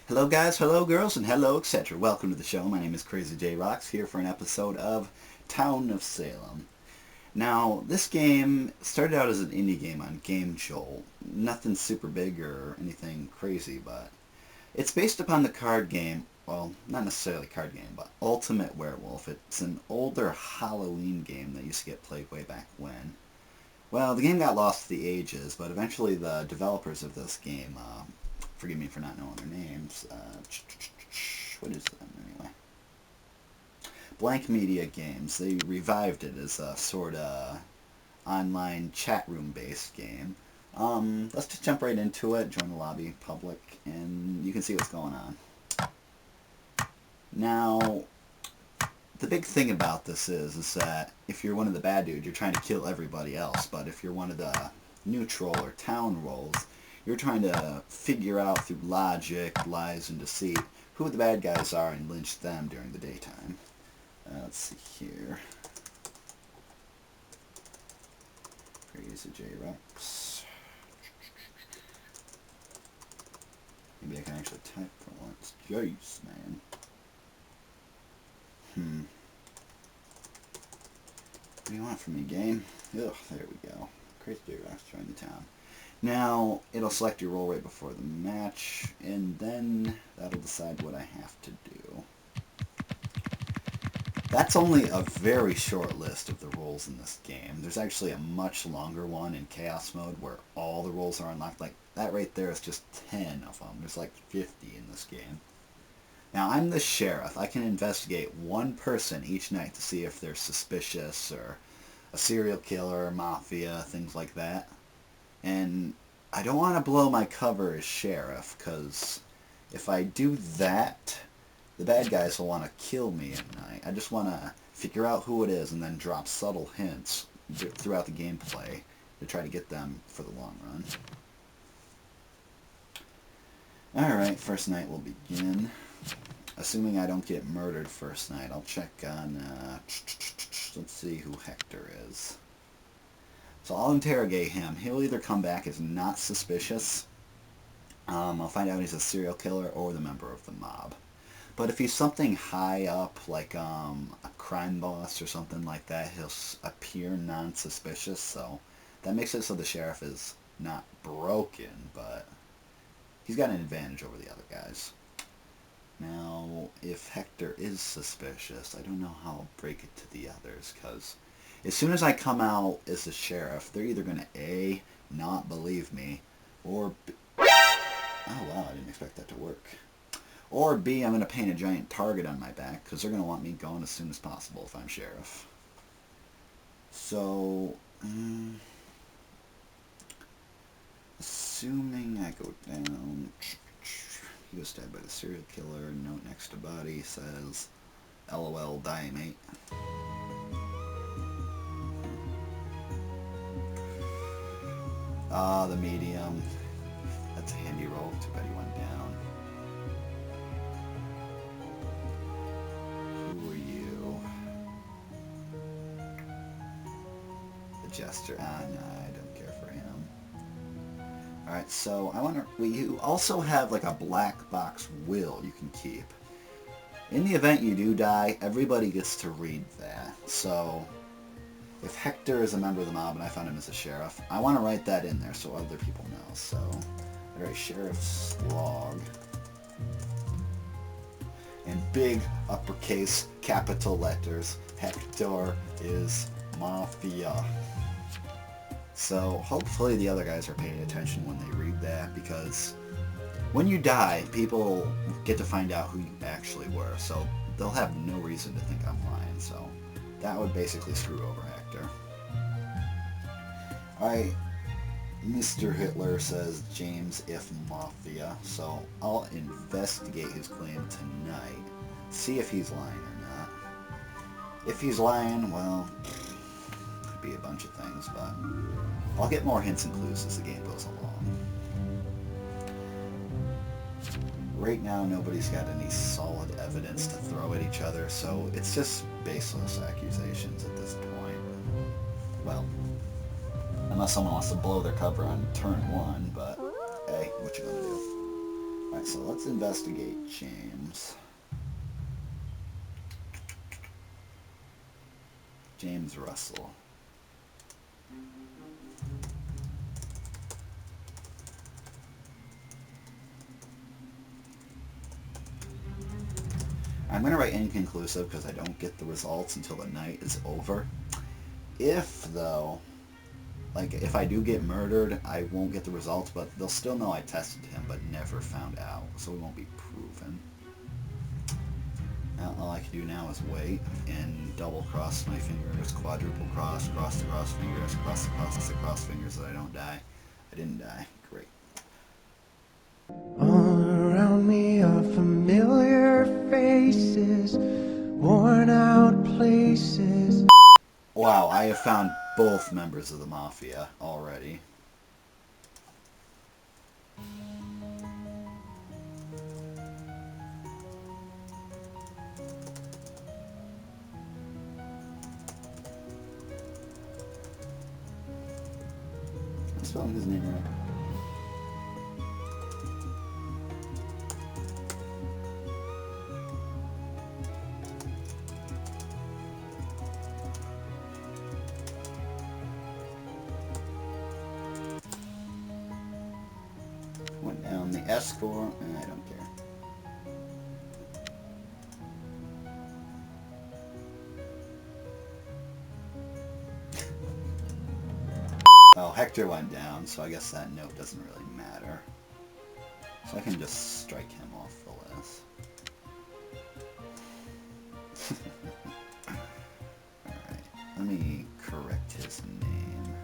Hello guys, hello girls, and hello etc. Welcome to the show. My name is Crazy J Rocks, here for an episode of Town of Salem. Now, this game started out as an indie game on Game Jolt. Nothing super big or anything crazy, but it's based upon the card game, well, not necessarily card game, but Ultimate Werewolf. It's an older Halloween game that used to get played way back when. Well, the game got lost to the ages, but eventually the developers of this game, forgive me for not knowing their names, what is them anyway? Blank Media Games. They revived it as a sort of online chat room based game. Let's just jump right into it, join the lobby, public, and you can see what's going on. Now, the big thing about this is that if you're one of the bad dudes, you're trying to kill everybody else, but if you're one of the neutral or town roles, you're trying to figure out through logic, lies, and deceit who the bad guys are and lynch them during the daytime. Let's see here. Crazy J-Rex. Maybe I can actually type for once. Jeez, man. What do you want from me, game? Ugh, there we go. Crazy J-Rex, join the town. Now, it'll select your role right before the match, and then that'll decide what I have to do. That's only a very short list of the roles in this game. There's actually a much longer one in Chaos Mode where all the roles are unlocked. Like, that right there is just 10 of them. There's like 50 in this game. Now, I'm the sheriff. I can investigate one person each night to see if they're suspicious or a serial killer, mafia, things like that. And I don't want to blow my cover as sheriff, because if I do that, the bad guys will want to kill me at night. I just want to figure out who it is and then drop subtle hints throughout the gameplay to try to get them for the long run. Alright, first night will begin. Assuming I don't get murdered first night, I'll check on, let's see who Hector is. So I'll interrogate him. He'll either come back as not suspicious, I'll find out he's a serial killer or the member of the mob. But if he's something high up, like a crime boss or something like that, he'll appear non-suspicious, so that makes it so the sheriff is not broken, but he's got an advantage over the other guys. Now, if Hector is suspicious, I don't know how I'll break it to the others, because as soon as I come out as the sheriff, they're either going to A, not believe me, or B, oh wow, I didn't expect that to work. Or B, I'm going to paint a giant target on my back, because they're going to want me gone as soon as possible if I'm sheriff. So, assuming I go down, he was stabbed by the serial killer, note next to body says, LOL, die mate. The medium. That's a handy roll. Too bad he went down. Who are you? The jester. No, I don't care for him. Alright, so I wonder, you also have like a black box will you can keep. In the event you do die, everybody gets to read that. So if Hector is a member of the mob and I found him as a sheriff, I want to write that in there so other people know. So, alright, sheriff's log. In big uppercase capital letters, Hector is mafia. So hopefully the other guys are paying attention when they read that, because when you die, people get to find out who you actually were, so they'll have no reason to think I'm lying, so that would basically screw over Hector. Alright, Mr. Hitler says James if Mafia, so I'll investigate his claim tonight, see if he's lying or not. If he's lying, well, could be a bunch of things, but I'll get more hints and clues as the game goes along. Right now, nobody's got any solid evidence to throw at each other, so it's just baseless accusations at this point. Well, unless someone wants to blow their cover on turn one, but hey, what you gonna do? Alright, so let's investigate James. James Russell. I'm going to write inconclusive because I don't get the results until the night is over. If, though, like, if I do get murdered, I won't get the results, but they'll still know I tested him but never found out, so it won't be proven. Now, all I can do now is wait and double cross my fingers, quadruple cross the cross fingers, cross the cross fingers that I don't die. I didn't die. Great. All around me are familiar faces, worn out places. Wow, I have found both members of the Mafia already. I'm spelling his name right. Went down the S score, and I don't care. Well, Hector went down, so I guess that note doesn't really matter. So I can just strike him off the list. Alright, let me correct his name.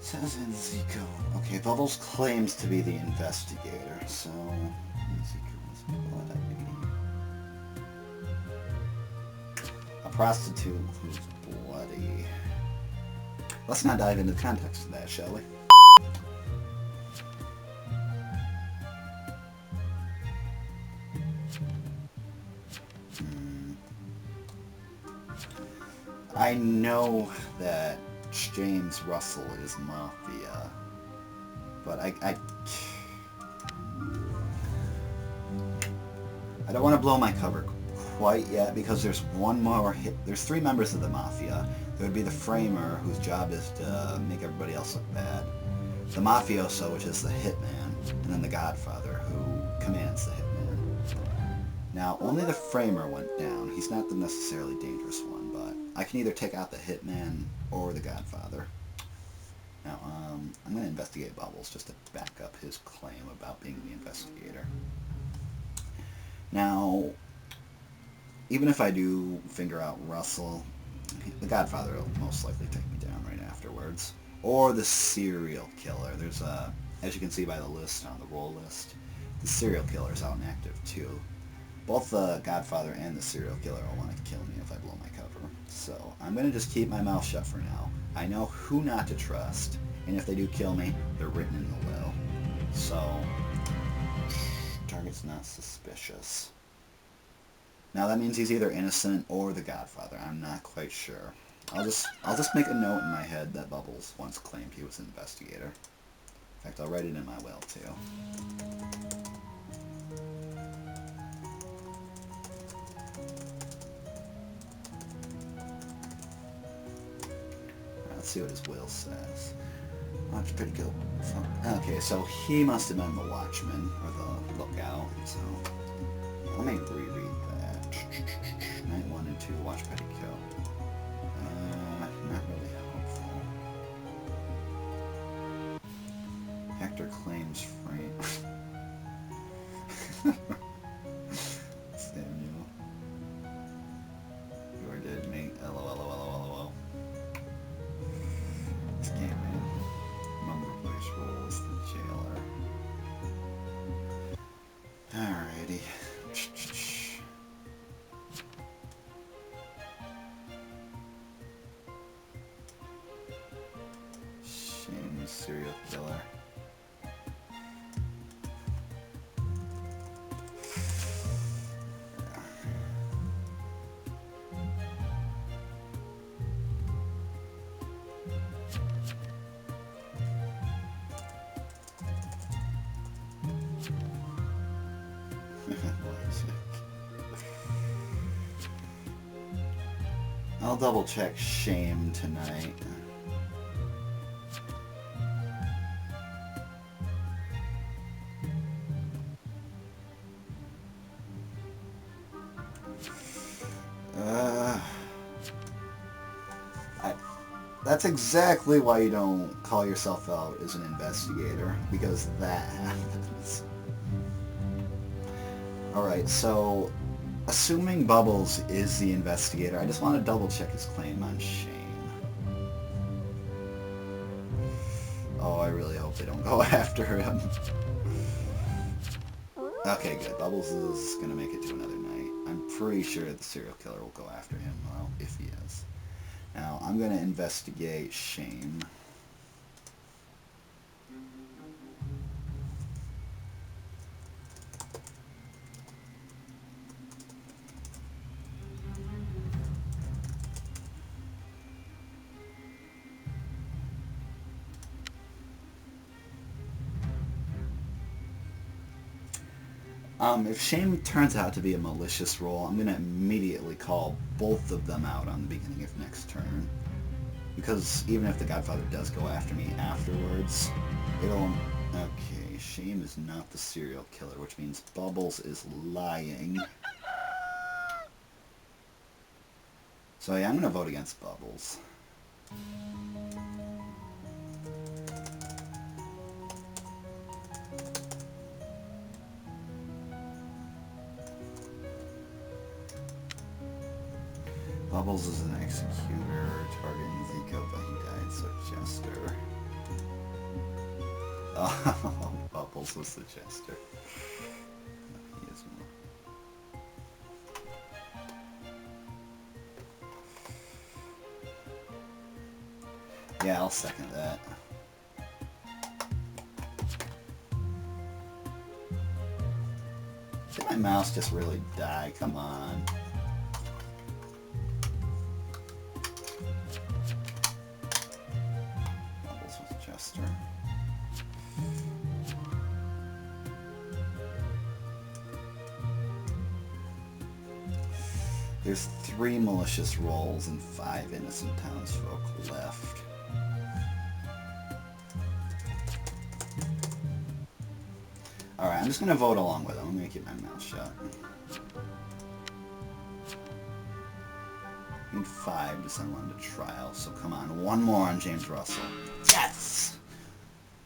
Says Enzico. Okay, Bubbles claims to be the investigator, so Enzico was bloody. A prostitute who's bloody. Let's not dive into the context of that, shall we? I know that James Russell is Mafia, but I don't want to blow my cover quite yet because there's one more there's three members of the Mafia. There would be the Framer, whose job is to make everybody else look bad, the Mafioso, which is the Hitman, and then the Godfather, who commands the Hitman. Now, only the Framer went down. He's not the necessarily dangerous one, but I can either take out the Hitman or the Godfather. Now, I'm going to investigate Bubbles just to back up his claim about being the investigator. Now, even if I do figure out Russell, the Godfather will most likely take me down right afterwards. Or the serial killer. There's a, as you can see by the list on the roll list, the serial killer is out and active too. Both the Godfather and the serial killer will want to kill me if I blow my cover. So I'm going to just keep my mouth shut for now. I know who not to trust, and if they do kill me, they're written in the will. So, target's not suspicious. Now that means he's either innocent or the Godfather. I'm not quite sure. I'll just make a note in my head that Bubbles once claimed he was an investigator. In fact, I'll write it in my will too. Let's see what his will says. Well, that's pretty good. Okay, so he must have been the watchman, or the lookout, so let me reread that. Night 1 and 2, watch petticoat. Not really helpful. Hector claims frame. Samuel. You are dead, mate. LOL. This game, man. Number place rules the jailer. Alrighty. Shameless serial killer. I'll double check shame tonight. That's exactly why you don't call yourself out as an investigator, because that happens. Alright, so assuming Bubbles is the investigator, I just want to double check his claim on shame. Oh, I really hope they don't go after him. Okay, good. Bubbles is going to make it to another night. I'm pretty sure the serial killer will go after him, well, if he is. Now, I'm going to investigate shame. If shame turns out to be a malicious roll, I'm going to immediately call both of them out on the beginning of next turn. Because even if the Godfather does go after me afterwards, it'll... Okay, shame is not the serial killer, which means Bubbles is lying. So yeah, I'm going to vote against Bubbles. Bubbles is an executor, targeting Zico, but he died, so Jester. Oh, Bubbles was the Jester. He is more. Yeah, I'll second that. Did my mouse just really die? Come on. There's 3 malicious rolls and 5 innocent townsfolk left. Alright, I'm just going to vote along with him. I'm going to keep my mouth shut. I need 5 to send one to trial, so come on. 1 more on James Russell. Yes!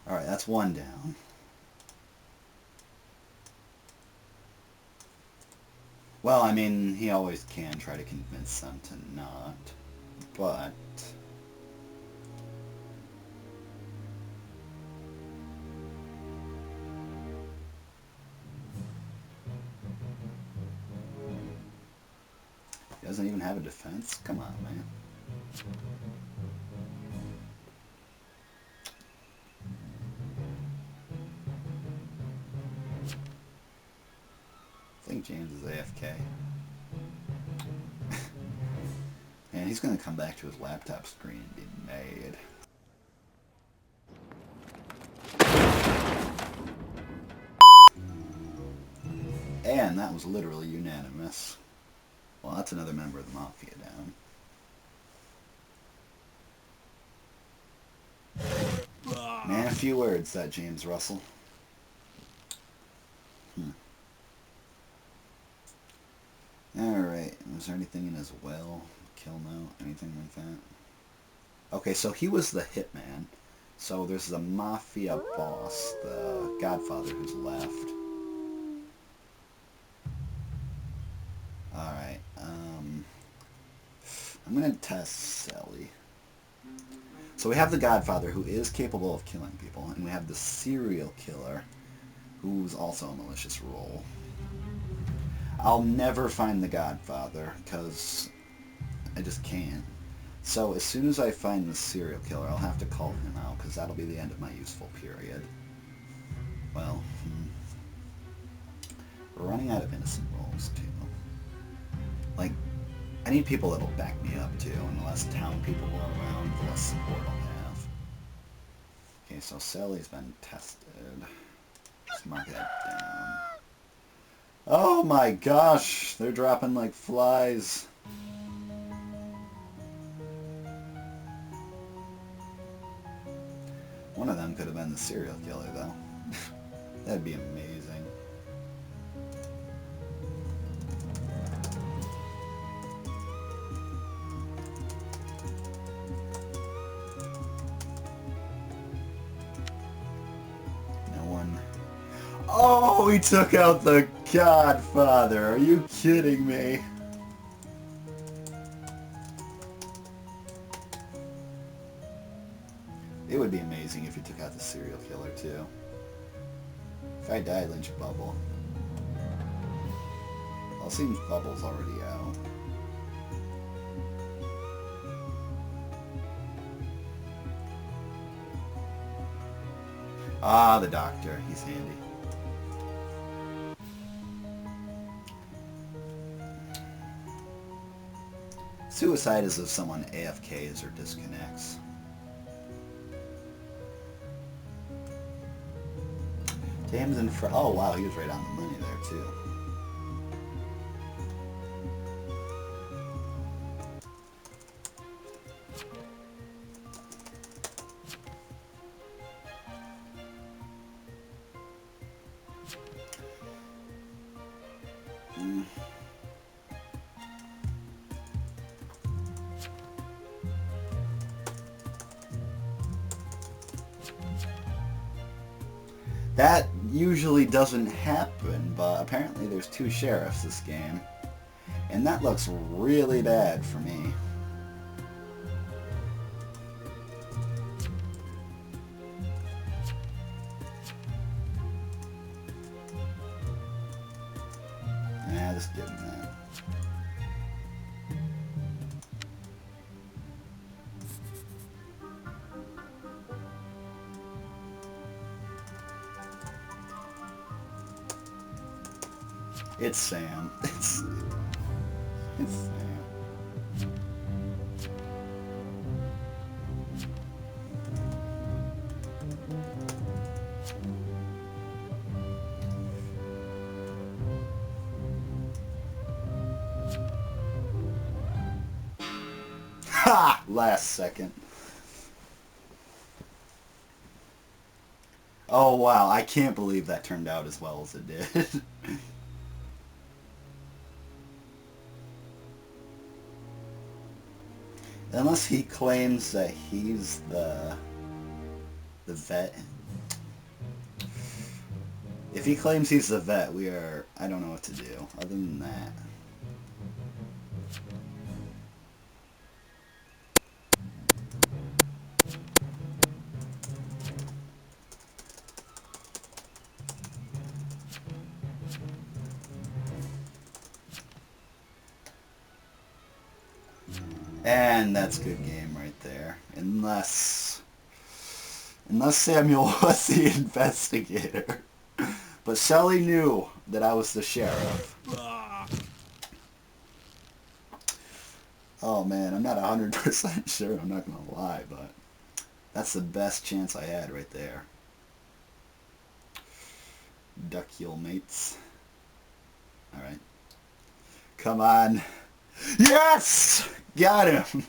Alright, that's 1 down. Well, I mean, he always can try to convince them to not, but... He doesn't even have a defense? Come on, man. I think James is AFK. And he's going to come back to his laptop screen and be mad. And that was literally unanimous. Well, that's another member of the Mafia down. Man, a few words, that James Russell. Alright, was there anything in his well? Kill note? Anything like that? Okay, so he was the hitman. So there's the Mafia boss, the Godfather, who's left. Alright, I'm gonna test Sally. So we have the Godfather, who is capable of killing people, and we have the serial killer, who's also a malicious role. I'll never find the Godfather, because I just can't. So as soon as I find the serial killer, I'll have to call him out, because that'll be the end of my useful period. Well, we're running out of innocent roles, too. Like, I need people that'll back me up, too, and the less town people are around, the less support I'll have. Okay, so Sally's been tested. Let's mark that down. Oh my gosh, they're dropping like flies. One of them could have been the serial killer, though. That'd be amazing. No one... Oh, he took out the Godfather. Are you kidding me? It would be amazing if you took out the serial killer, too. If I died, Lynch Bubble. I'll see Bubble's already out. Ah, the doctor. He's handy. Suicide is if someone AFKs or disconnects. Damned in front. Oh wow, he was right on the money there too. That usually doesn't happen, but apparently there's two sheriffs this game. And that looks really bad for me. Nah, just give him that. It's Sam. It's Sam. Ha! Last second. Oh wow, I can't believe that turned out as well as it did. Unless he claims that he's the vet. If he claims he's the vet, I don't know what to do other than that. And that's good game right there. Unless Samuel was the investigator. But Shelly knew that I was the sheriff. Oh man, I'm not 100% sure, I'm not gonna lie, but that's the best chance I had right there. Duck-heel mates. Alright. Come on. Yes! Got him!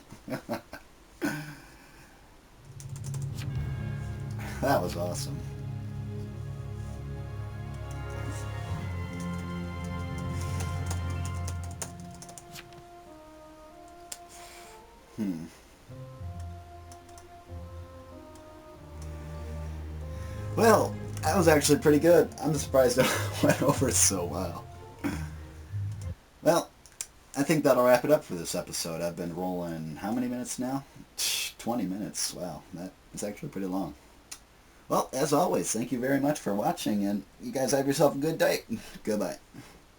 That was awesome. Well, that was actually pretty good. I'm surprised it went over so well. Well, I think that'll wrap it up for this episode. I've been rolling how many minutes now? 20 minutes. Wow, that's actually pretty long. Well, as always, thank you very much for watching, and you guys have yourself a good day. Goodbye.